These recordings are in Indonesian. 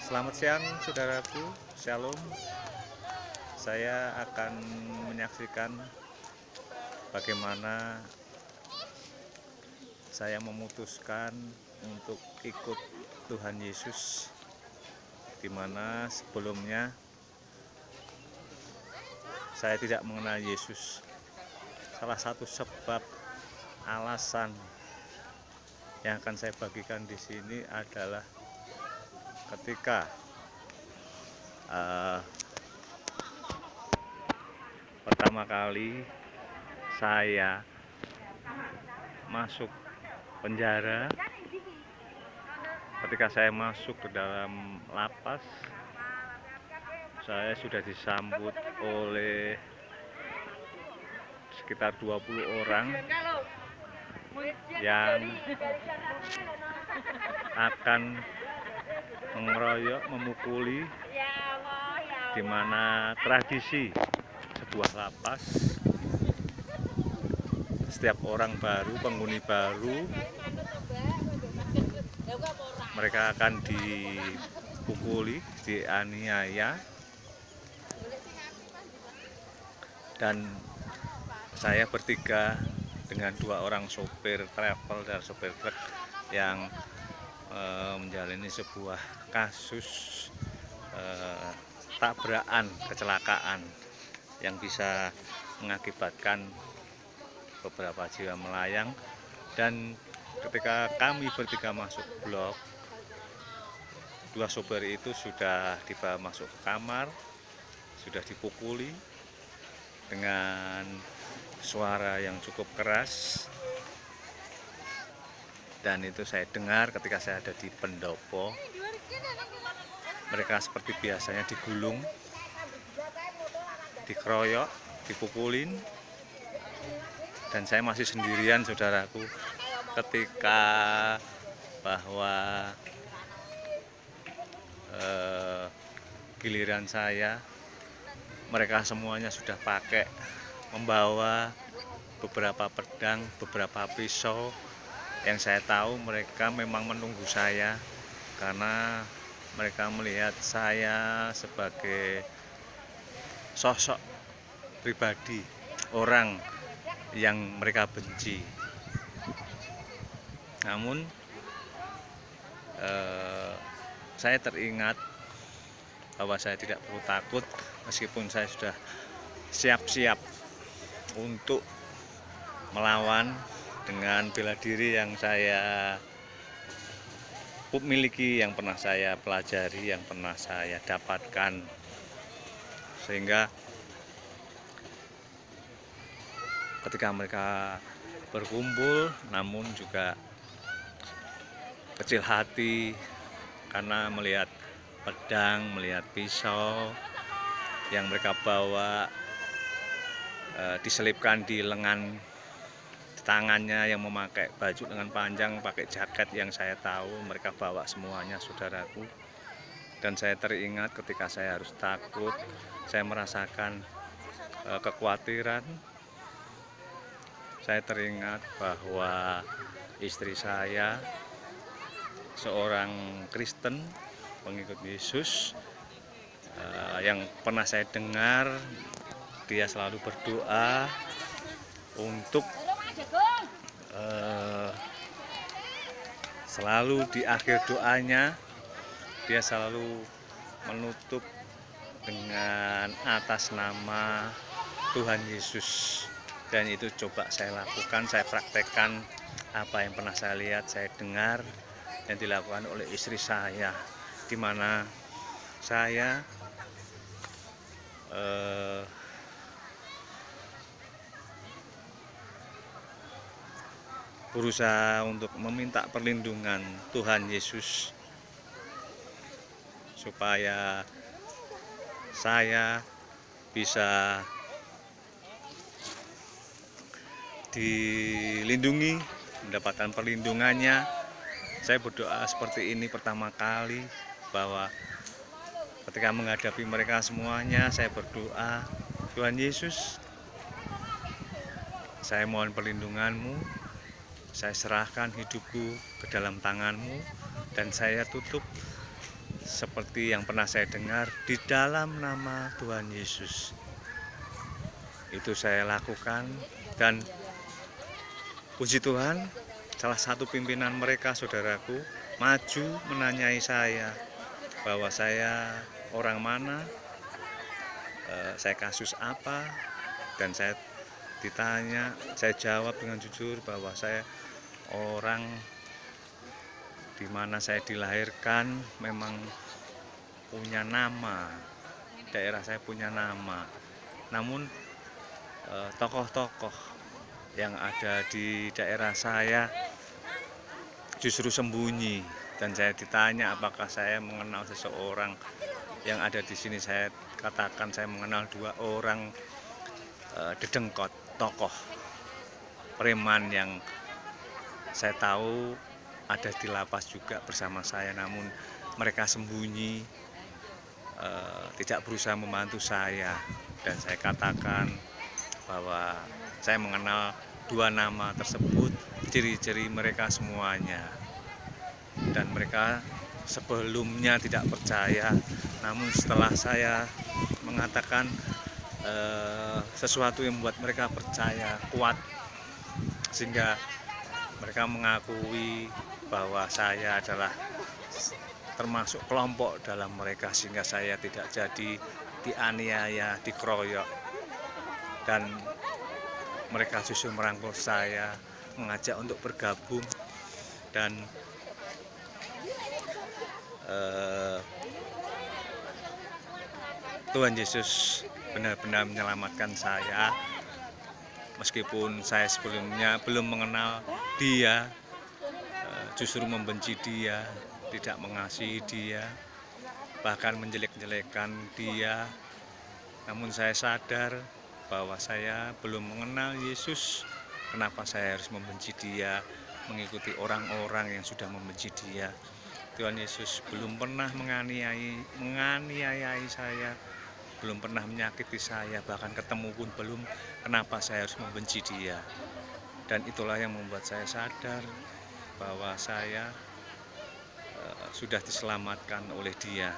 Selamat siang saudaraku, Shalom. Saya akan menyaksikan bagaimana saya memutuskan untuk ikut Tuhan Yesus, di mana sebelumnya saya tidak mengenal Yesus. Salah satu sebab alasan yang akan saya bagikan di sini adalah ketika pertama kali saya masuk penjara, ketika saya masuk ke dalam lapas, saya sudah disambut oleh sekitar 20 orang yang akan mengeroyok, memukuli, di mana tradisi sebuah lapas, setiap orang baru, penghuni baru, mereka akan dipukuli, dianiaya, dan saya bertiga dengan 2 orang sopir travel dan sopir truk yang menjalani sebuah kasus tabrakan, kecelakaan yang bisa mengakibatkan beberapa jiwa melayang. Dan ketika kami bertiga masuk blok, 2 sopir itu sudah dibawa masuk ke kamar, sudah dipukuli dengan suara yang cukup keras, dan itu saya dengar ketika saya ada di pendopo. Mereka seperti biasanya digulung, dikeroyok, dipukulin, dan saya masih sendirian, saudaraku, ketika bahwa giliran saya. Mereka semuanya sudah membawa beberapa pedang, beberapa pisau, yang saya tahu mereka memang menunggu saya karena mereka melihat saya sebagai sosok pribadi, orang yang mereka benci. Namun saya teringat bahwa saya tidak perlu takut, meskipun saya sudah siap-siap untuk melawan dengan bela diri yang saya miliki, yang pernah saya pelajari, yang pernah saya dapatkan. Sehingga ketika mereka berkumpul, namun juga kecil hati karena melihat pedang, melihat pisau yang mereka bawa, diselipkan di lengan tangannya, yang memakai baju lengan panjang, pakai jaket yang saya tahu mereka bawa semuanya, saudaraku. Dan saya teringat ketika saya harus takut, saya merasakan kekhawatiran. Saya teringat bahwa istri saya seorang Kristen, pengikut Yesus, yang pernah saya dengar dia selalu berdoa untuk selalu di akhir doanya dia selalu menutup dengan atas nama Tuhan Yesus. Dan itu coba saya lakukan, saya praktekkan apa yang pernah saya lihat, saya dengar yang dilakukan oleh istri saya, di mana saya berusaha untuk meminta perlindungan Tuhan Yesus supaya saya bisa dilindungi, mendapatkan perlindungannya. Saya berdoa seperti ini pertama kali, bahwa ketika menghadapi mereka semuanya, saya berdoa, Tuhan Yesus, saya mohon perlindungan-Mu, saya serahkan hidupku ke dalam tangan-Mu, dan saya tutup seperti yang pernah saya dengar, di dalam nama Tuhan Yesus. Itu saya lakukan, dan puji Tuhan, salah satu pimpinan mereka, saudaraku, maju menanyai saya bahwa saya orang mana, saya kasus apa, dan saya ditanya, saya jawab dengan jujur bahwa saya orang di mana saya dilahirkan memang punya nama, daerah saya punya nama. Namun tokoh-tokoh yang ada di daerah saya justru sembunyi, dan saya ditanya apakah saya mengenal seseorang yang ada di sini. Saya katakan saya mengenal 2 orang dedengkot, tokoh preman yang saya tahu ada di lapas juga bersama saya, namun mereka sembunyi, tidak berusaha membantu saya. Dan saya katakan bahwa saya mengenal 2 nama tersebut, ciri-ciri mereka semuanya. Dan mereka sebelumnya tidak percaya, namun setelah saya mengatakan sesuatu yang membuat mereka percaya kuat, sehingga mereka mengakui bahwa saya adalah termasuk kelompok dalam mereka, sehingga saya tidak jadi dianiaya, dikeroyok, dan mereka justru merangkul saya, mengajak untuk bergabung. Dan Tuhan Yesus benar-benar menyelamatkan saya, meskipun saya sebelumnya belum mengenal Dia, justru membenci Dia, tidak mengasihi Dia, bahkan menjelek-jelekan Dia. Namun saya sadar bahwa saya belum mengenal Yesus. Kenapa saya harus membenci Dia, mengikuti orang-orang yang sudah membenci Dia? Tuhan Yesus belum pernah menganiayai saya, belum pernah menyakiti saya, bahkan ketemu pun belum. Kenapa saya harus membenci Dia? Dan itulah yang membuat saya sadar bahwa saya sudah diselamatkan oleh Dia.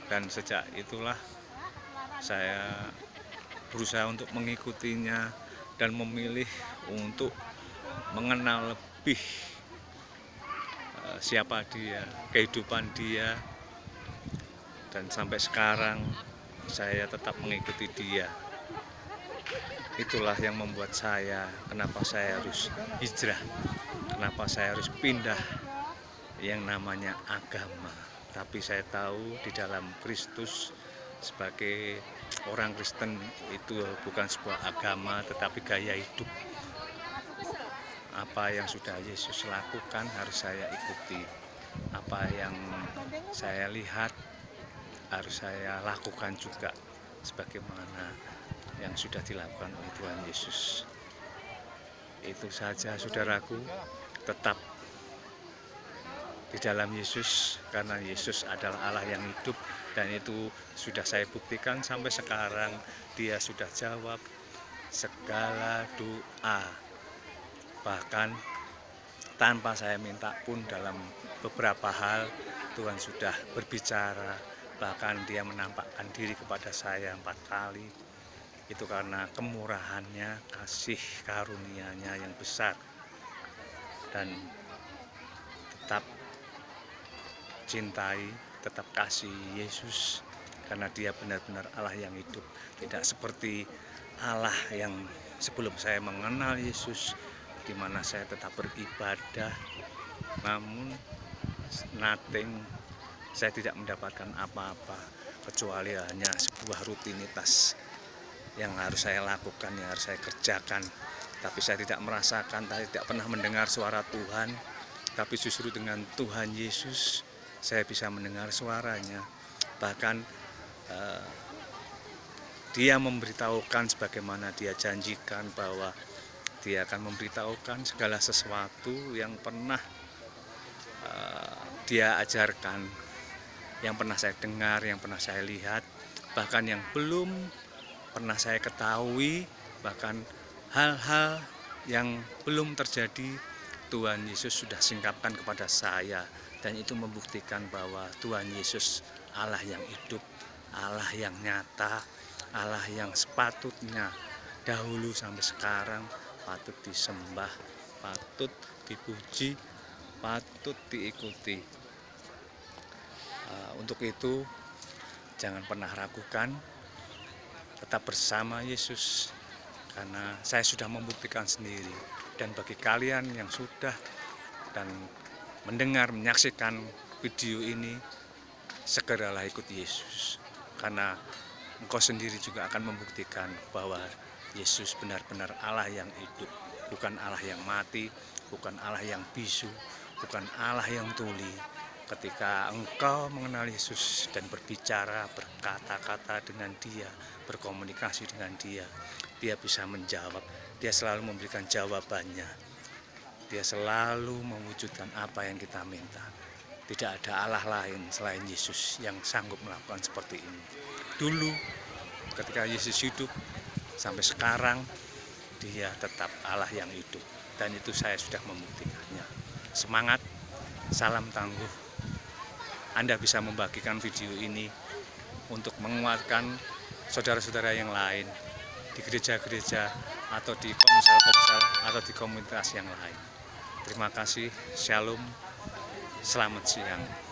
Dan sejak itulah saya berusaha untuk mengikutinya dan memilih untuk mengenal lebih siapa Dia, kehidupan Dia. Dan sampai sekarang saya tetap mengikuti Dia. Itulah yang membuat saya, kenapa saya harus hijrah, kenapa saya harus pindah yang namanya agama. Tapi saya tahu di dalam Kristus, sebagai orang Kristen, itu bukan sebuah agama tetapi gaya hidup. Apa yang sudah Yesus lakukan harus saya ikuti, apa yang saya lihat harus saya lakukan juga, sebagaimana yang sudah dilakukan oleh Tuhan Yesus. Itu saja, saudaraku, tetap di dalam Yesus, karena Yesus adalah Allah yang hidup, dan itu sudah saya buktikan sampai sekarang. Dia sudah jawab segala doa, bahkan tanpa saya minta pun dalam beberapa hal Tuhan sudah berbicara. Bahkan Dia menampakkan diri kepada saya 4 kali. Itu karena kemurahannya, kasih karunia-Nya yang besar. Dan tetap cintai, tetap kasih Yesus, karena Dia benar-benar Allah yang hidup. Tidak seperti Allah yang sebelum saya mengenal Yesus, di mana saya tetap beribadah, namun saya tidak mendapatkan apa-apa kecuali hanya sebuah rutinitas yang harus saya lakukan, yang harus saya kerjakan. Tapi saya tidak merasakan, tidak pernah mendengar suara Tuhan. Tapi justru dengan Tuhan Yesus saya bisa mendengar suaranya. Bahkan Dia memberitahukan sebagaimana Dia janjikan, bahwa Dia akan memberitahukan segala sesuatu yang pernah Dia ajarkan, yang pernah saya dengar, yang pernah saya lihat, bahkan yang belum pernah saya ketahui, bahkan hal-hal yang belum terjadi, Tuhan Yesus sudah singkapkan kepada saya Dan itu membuktikan bahwa Tuhan Yesus Allah yang hidup, Allah yang nyata, Allah yang sepatutnya dahulu sampai sekarang patut disembah, patut dipuji, patut diikuti. Untuk itu jangan pernah ragukan, tetap bersama Yesus, karena saya sudah membuktikan sendiri. Dan bagi kalian yang sudah dan mendengar, menyaksikan video ini, segeralah ikut Yesus, karena engkau sendiri juga akan membuktikan bahwa Yesus benar-benar Allah yang hidup, bukan Allah yang mati, bukan Allah yang bisu, bukan Allah yang tuli. Ketika engkau mengenal Yesus dan berbicara, berkata-kata dengan Dia, berkomunikasi dengan Dia, Dia bisa menjawab, Dia selalu memberikan jawabannya, Dia selalu mewujudkan apa yang kita minta. Tidak ada Allah lain selain Yesus yang sanggup melakukan seperti ini. Dulu ketika Yesus hidup sampai sekarang, Dia tetap Allah yang hidup, dan itu saya sudah membuktikannya. Semangat, salam tangguh. Anda bisa membagikan video ini untuk menguatkan saudara-saudara yang lain di gereja-gereja atau di komsel-komsel atau di komunitas yang lain. Terima kasih, shalom, selamat siang.